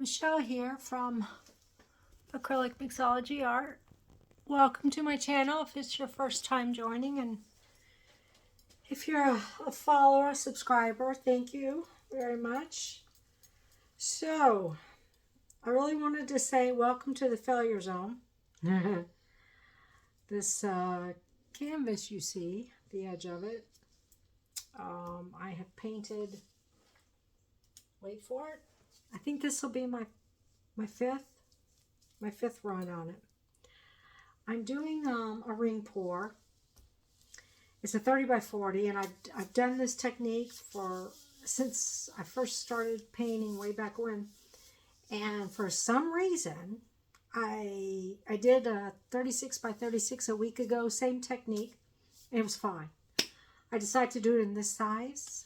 Michelle here from Acrylic Mixology Art. Welcome to my channel if it's your first time joining, and if you're a follower, a subscriber, thank you very much. So, I really wanted to say welcome to the failure zone. This canvas you see, the edge of it, I have painted, wait for it, I think this will be my fifth run on it. I'm doing a ring pour. It's a 30 by 40, and I've done this technique since I first started painting way back when. And for some reason, I did a 36 by 36 a week ago, same technique. It was fine. I decided to do it in this size.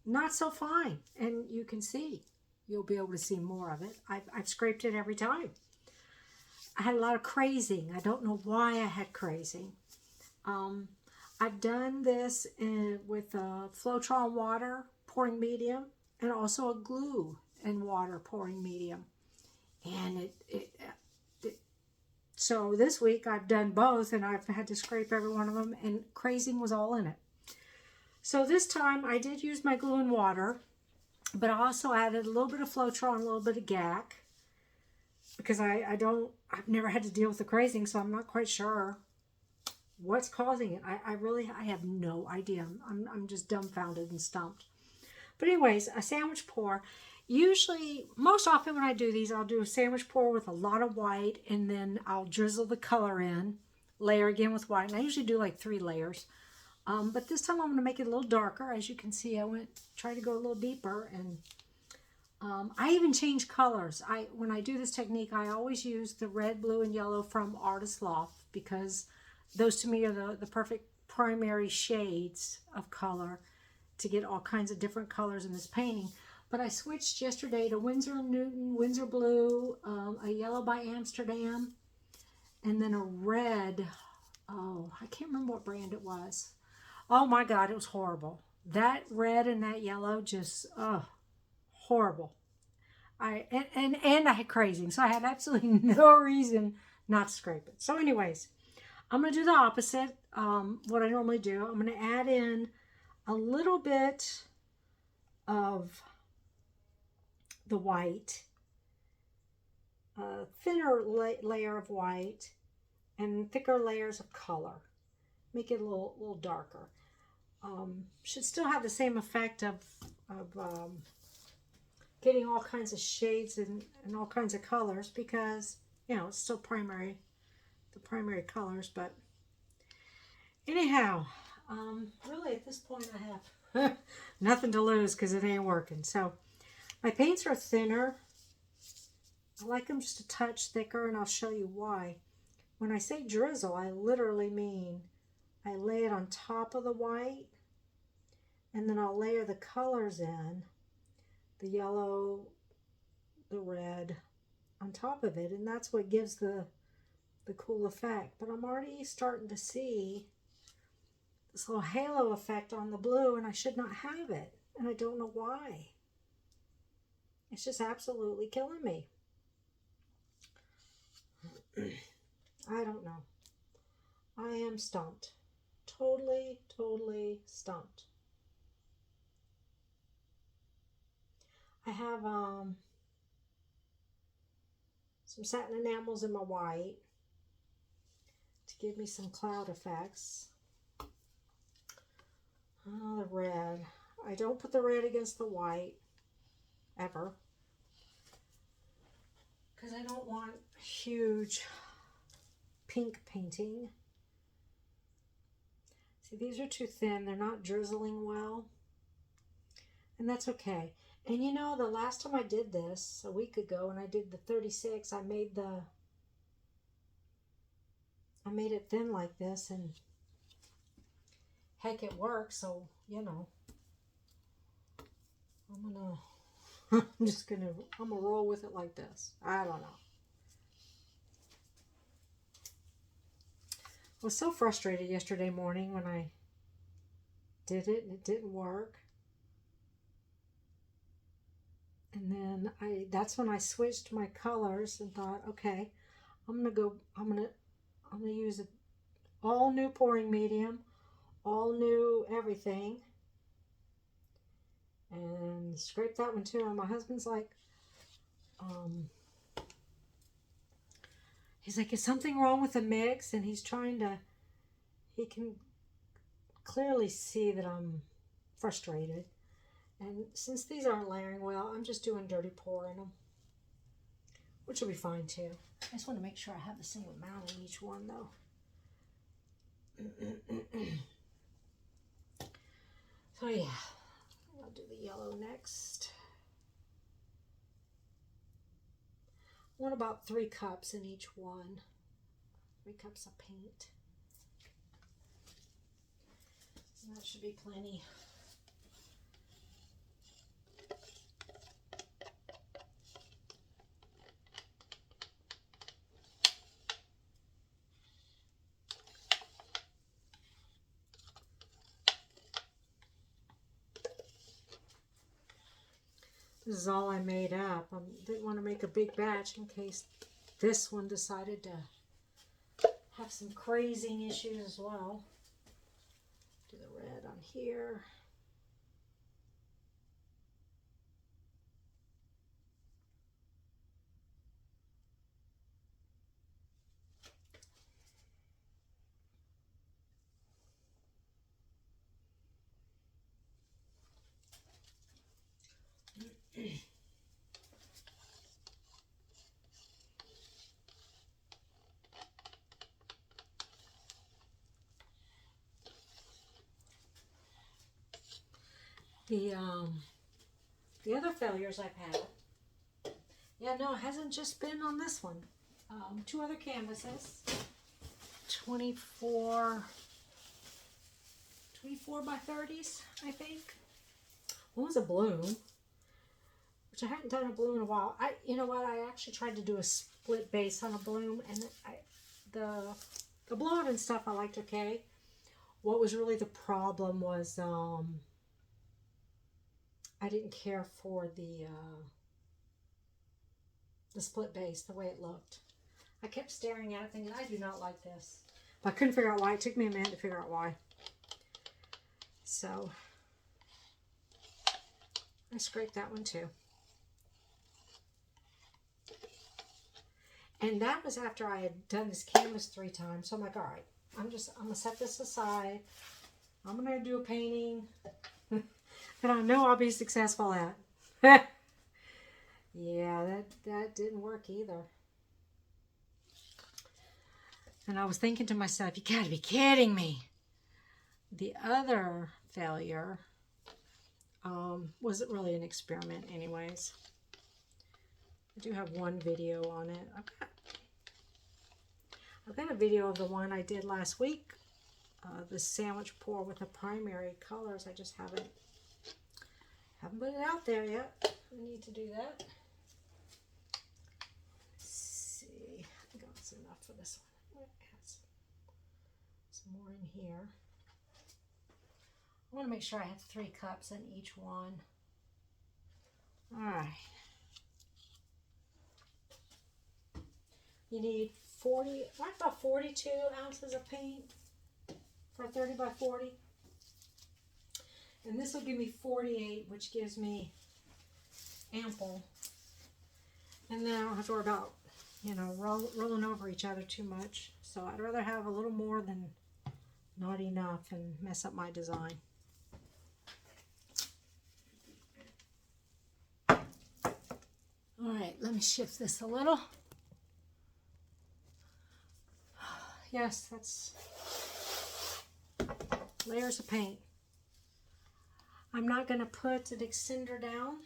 Not so fine, and you can see. You'll be able to see more of it. I've scraped it every time. I had a lot of crazing. I don't know why I had crazing. I've done this with a Floetrol water pouring medium and also a glue and water pouring medium. And so this week I've done both, and I've had to scrape every one of them, and crazing was all in it. So this time I did use my glue and water, but I also added a little bit of Floetrol and a little bit of GAC, because I've never had to deal with the crazing, so I'm not quite sure what's causing it. I have no idea. I'm just dumbfounded and stumped. But anyways, a sandwich pour. Usually, most often when I do these, I'll do a sandwich pour with a lot of white, and then I'll drizzle the color in, layer again with white, and I usually do like 3 layers. But this time I'm going to make it a little darker. As you can see, I tried to go a little deeper, and I even change colors. When I do this technique, I always use the red, blue, and yellow from Artist Loft, because those to me are the perfect primary shades of color to get all kinds of different colors in this painting. But I switched yesterday to Winsor & Newton, Winsor Blue, a yellow by Amsterdam, and then a red. Oh, I can't remember what brand it was. Oh my God, it was horrible. That red and that yellow just, horrible. I had crazing, so I had absolutely no reason not to scrape it. So anyways, I'm going to do the opposite, what I normally do. I'm going to add in a little bit of the white, a thinner layer of white, and thicker layers of color. Make it a little darker. Should still have the same effect of getting all kinds of shades and all kinds of colors, because, you know, it's still the primary colors. But anyhow, really at this point I have nothing to lose because it ain't working. So my paints are thinner. I like them just a touch thicker, and I'll show you why. When I say drizzle, I literally mean I lay it on top of the white, and then I'll layer the colors in, the yellow, the red, on top of it, and that's what gives the cool effect. But I'm already starting to see this little halo effect on the blue, and I should not have it, and I don't know why. It's just absolutely killing me. I don't know. I am stumped. Totally stumped. I have some satin enamels in my white to give me some cloud effects. Oh, the red. I don't put the red against the white, ever, because I don't want huge pink painting. See, these are too thin. They're not drizzling well, and that's okay. And you know, the last time I did this, a week ago, and I did the 36, I made it thin like this, and heck, it worked. So, you know, I'm gonna roll with it like this. I don't know. I was so frustrated yesterday morning when I did it and it didn't work. And then And that's when I switched my colors and thought, okay, I'm gonna use an all new pouring medium, all new everything, and scrape that one too. And my husband's like, he's like, is something wrong with the mix? And he can clearly see that I'm frustrated. And since these aren't layering well, I'm just doing dirty pour in them, which will be fine too. I just want to make sure I have the same amount in each one though. So yeah, I'll do the yellow next. I want about 3 cups in each one. 3 cups of paint. And that should be plenty. This is all I made up. I didn't want to make a big batch in case this one decided to have some crazing issues as well. Do the red on here. The other failures I've had, yeah, no, it hasn't just been on this one. 2 other canvases, 24 by 30s, I think. One was a bloom, which I hadn't done a bloom in a while. You know what? I actually tried to do a split base on a bloom, and the blowout and stuff I liked okay. What was really the problem was I didn't care for the split base, the way it looked. I kept staring at it thinking, I do not like this. But I couldn't figure out why. It took me a minute to figure out why. So I scraped that one too. And that was after I had done this canvas 3 times. So I'm like, all right, I'm going to set this aside. I'm going to do a painting that I know I'll be successful at. Yeah, that didn't work either. And I was thinking to myself, you gotta be kidding me. The other failure wasn't really an experiment anyways. I do have one video on it. I've got a video of the one I did last week, the sandwich pour with the primary colors. I just haven't put it out there yet. I need to do that. Let's see. I think that's enough for this one. Add some more in here. I want to make sure I have 3 cups in each one. All right. You need about 42 ounces of paint for 30 by 40. And this will give me 48, which gives me ample. And then I don't have to worry about, rolling over each other too much. So I'd rather have a little more than not enough and mess up my design. All right, let me shift this a little. Yes, that's layers of paint. I'm not going to put an extender down.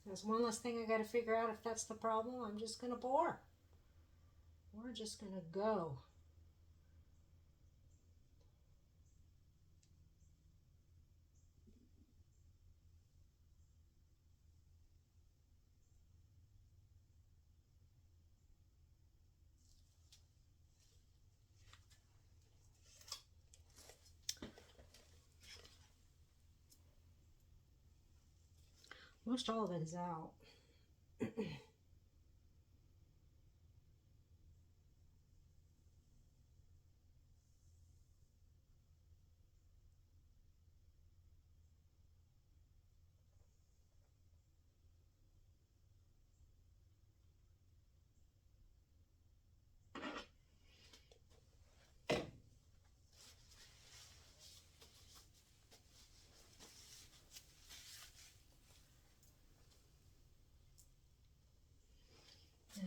There's one less thing I got to figure out if that's the problem. I'm just going to pour. We're just going to go. Most all of it is out.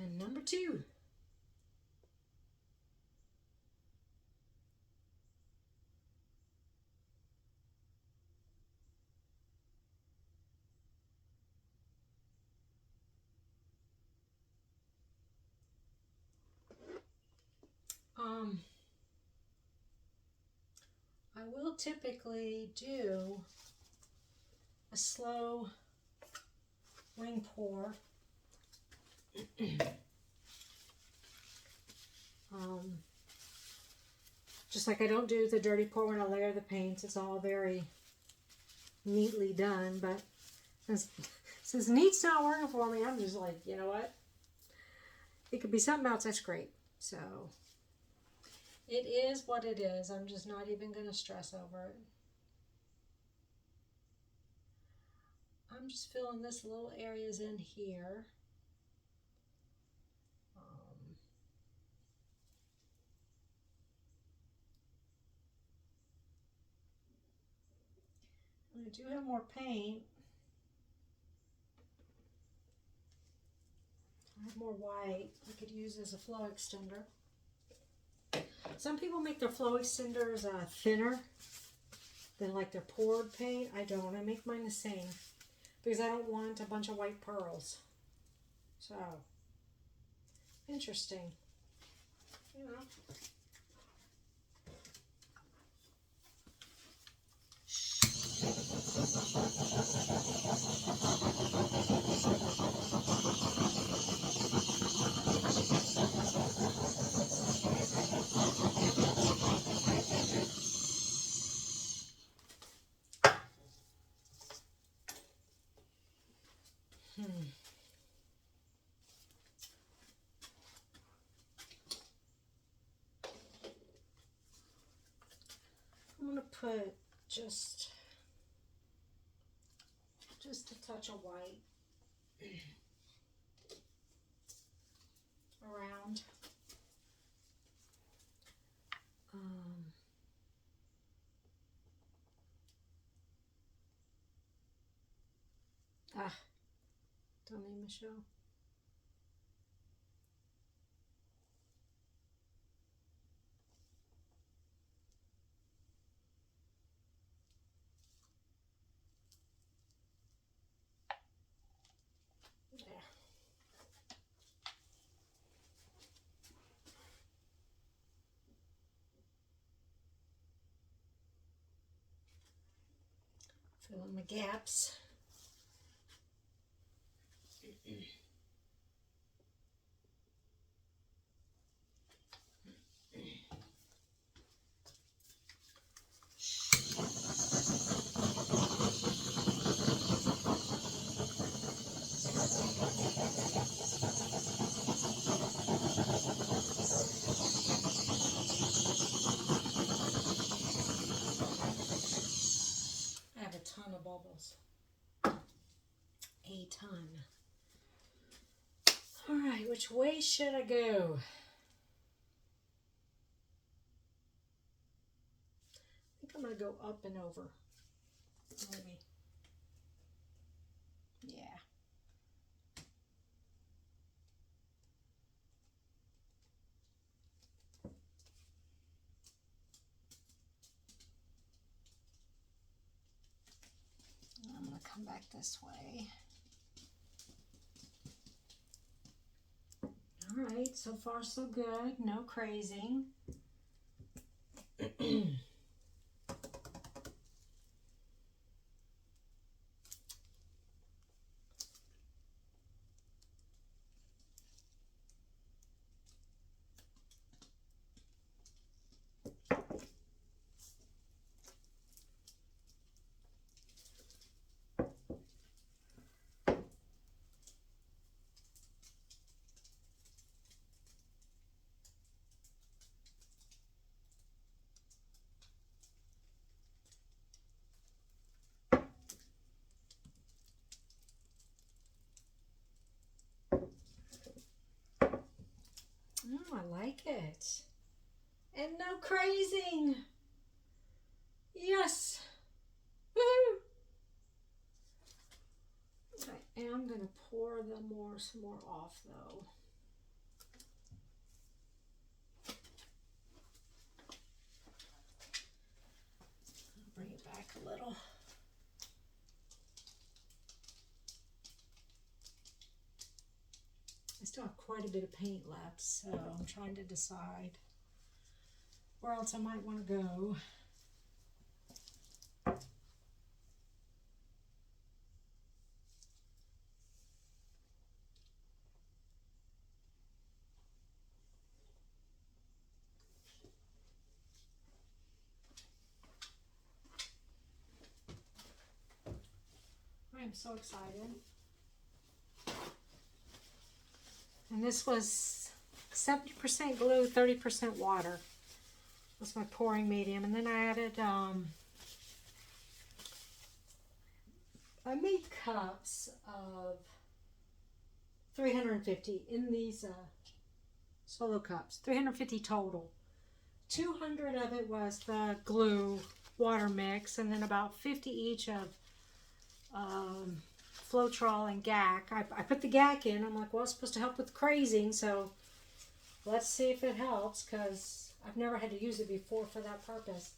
And number 2. I will typically do a slow wing pour. Just like I don't do the dirty pour when I layer the paints. It's all very neatly done, but since neat's not working for me, I'm just like, you know what? It could be something else that's great. So it is what it is. I'm just not even going to stress over it. I'm just filling this little areas in here. I do have more paint. I have more white I could use as a flow extender. Some people make their flow extenders thinner than like their poured paint. I don't. I make mine the same because I don't want a bunch of white pearls. So, interesting. You know. I'm going to put just a touch of white around. Don't need Michelle. There. Fill in the gaps. I have a ton of bubbles. A ton. All right, which way should I go? I think I'm going to go up and over. Maybe. Yeah. I'm going to come back this way. All right, so far so good. No crazing. crazing. Yes. Woohoo. I am going to pour some more off though. I'll bring it back a little. I still have quite a bit of paint left, so I'm trying to decide where else I might want to go. I am so excited. And this was 70% glue, 30% water. That's my pouring medium. And then I added, I made cups of 350 in these solo cups, 350 total. 200 of it was the glue water mix, and then about 50 each of Floetrol and GAC. I put the GAC in. I'm like, well, it's supposed to help with crazing, so let's see if it helps, because I've never had to use it before for that purpose.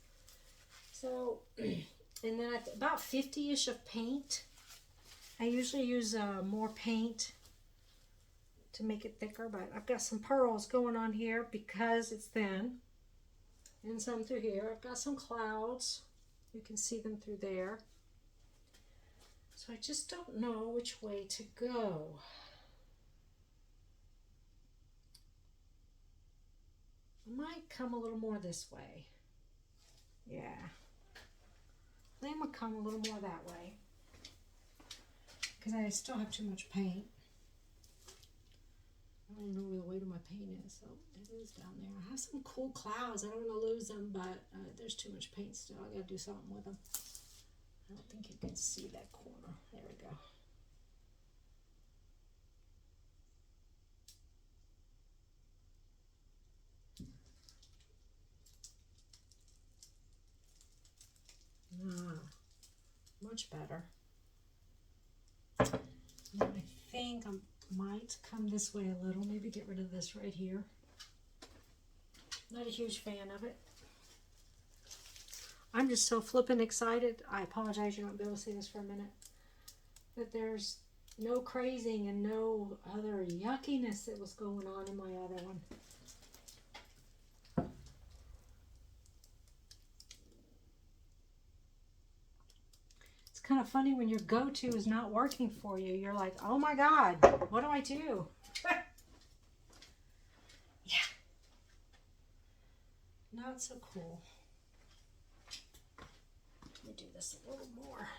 So, and then about 50-ish of paint. I usually use more paint to make it thicker, but I've got some pearls going on here because it's thin, and some through here. I've got some clouds. You can see them through there. So I just don't know which way to go. I might come a little more this way. Yeah. I think I'm going to come a little more that way, because I still have too much paint. I don't even know where the weight of my paint is, so it is down there. I have some cool clouds. I don't want to lose them, but there's too much paint still. I got to do something with them. I don't think you can see that corner. There we go. Much better. Now I think I might come this way a little. Maybe get rid of this right here. Not a huge fan of it. I'm just so flippin' excited. I apologize, you won't be able to see this for a minute. But there's no crazing and no other yuckiness that was going on in my other one. It's kind of funny when your go-to is not working for you. You're like, oh my God, what do I do? Yeah. Not so cool. Let me do this a little more.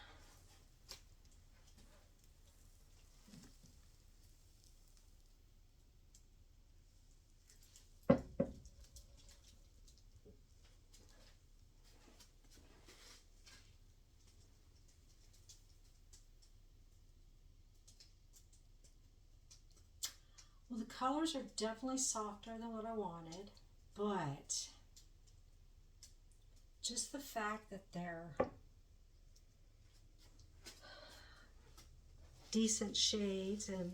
Well, the colors are definitely softer than what I wanted, but just the fact that they're decent shades and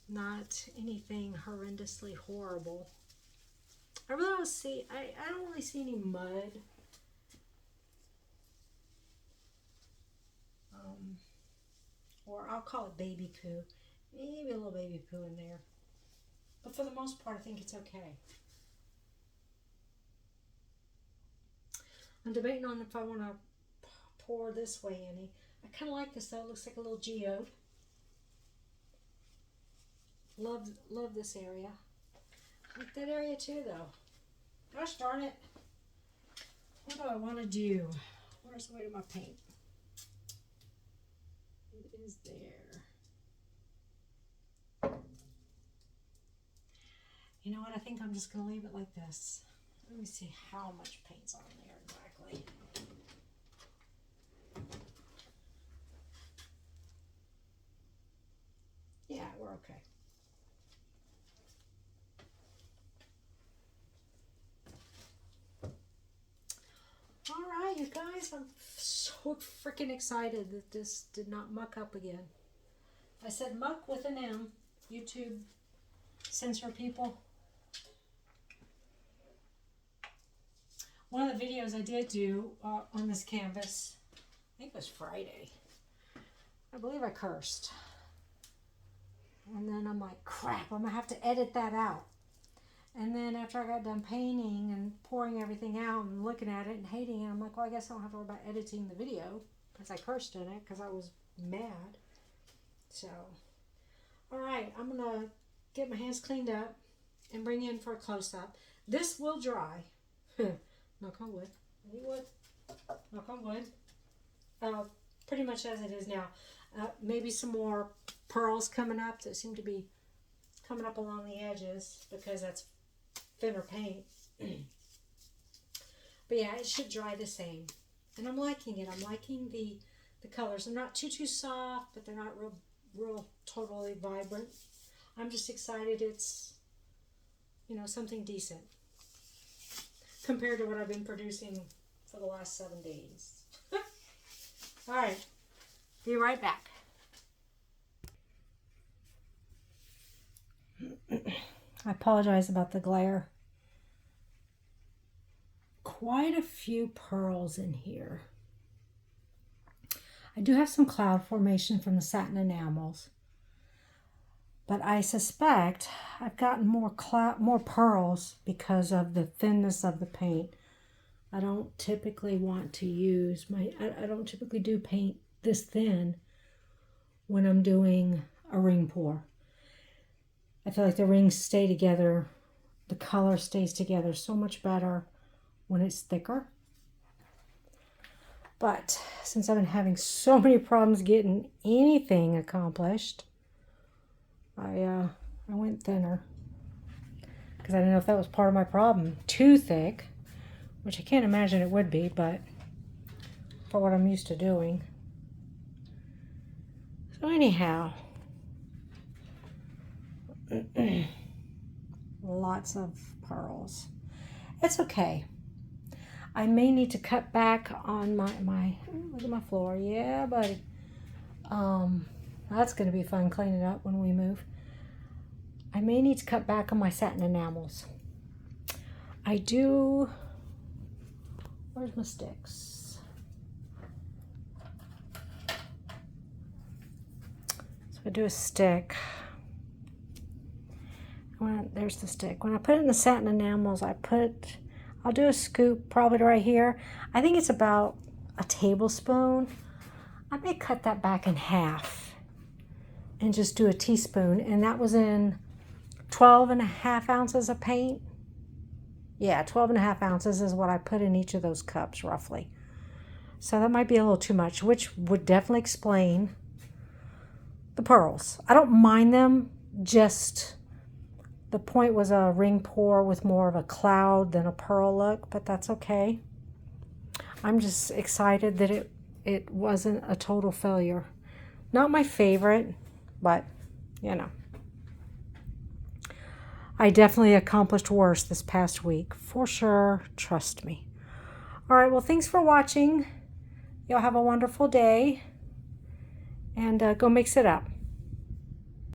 not anything horrendously horrible. I really don't see, I don't really see any mud. Or I'll call it baby poo. Maybe a little baby poo in there. But for the most part, I think it's okay. I'm debating on if I want to pour this way any. I kind of like this though. It looks like a little geode. Love this area. I like that area too though. Gosh darn it. What do I want to do? Where's the weight of my paint? It is there. You know what? I think I'm just going to leave it like this. Let me see how much paint's on there exactly. Yeah, we're okay. You guys, I'm so freaking excited that this did not muck up again. I said muck with an M. YouTube censor people. One of the videos I did do on this canvas, I think it was Friday. I believe I cursed. And then I'm like, crap, I'm going to have to edit that out. And then after I got done painting and pouring everything out and looking at it and hating it, I'm like, well, I guess I don't have to worry about editing the video because I cursed in it because I was mad. So, all right, I'm going to get my hands cleaned up and bring you in for a close-up. This will dry. Knock on wood. Any wood? Knock on wood. Pretty much as it is now. Maybe some more pearls coming up that seem to be coming up along the edges because that's thinner paint. But yeah, it should dry the same. And I'm liking it. I'm liking the colors. They're not too soft, but they're not real totally vibrant. I'm just excited it's, you know, something decent compared to what I've been producing for the last 7 days. All right, be right back. I apologize about the glare. Quite a few pearls in here. I do have some cloud formation from the satin enamels, but I suspect I've gotten more pearls because of the thinness of the paint. I don't typically want to use I don't typically do paint this thin when I'm doing a ring pour. I feel like the rings stay together, the color stays together so much better when it's thicker. But since I've been having so many problems getting anything accomplished, I went thinner because I didn't know if that was part of my problem. Too thick, which I can't imagine it would be, but for what I'm used to doing. So anyhow, lots of pearls. It's okay. I may need to cut back on my look at my floor. Yeah, buddy. That's going to be fun cleaning up when we move. I may need to cut back on my satin enamels. I do. Where's my sticks? So I do a stick. There's the stick. When I put it in the satin enamels, I'll do a scoop probably right here. I think it's about a tablespoon. I may cut that back in half and just do a teaspoon. And that was in 12.5 ounces of paint. Yeah, 12.5 ounces is what I put in each of those cups roughly. So that might be a little too much, which would definitely explain the pearls. I don't mind them, just the point was a ring pour with more of a cloud than a pearl look, but that's okay. I'm just excited that it wasn't a total failure. Not my favorite, but you know. I definitely accomplished worse this past week, for sure, trust me. All right, well, thanks for watching. Y'all have a wonderful day, and go mix it up.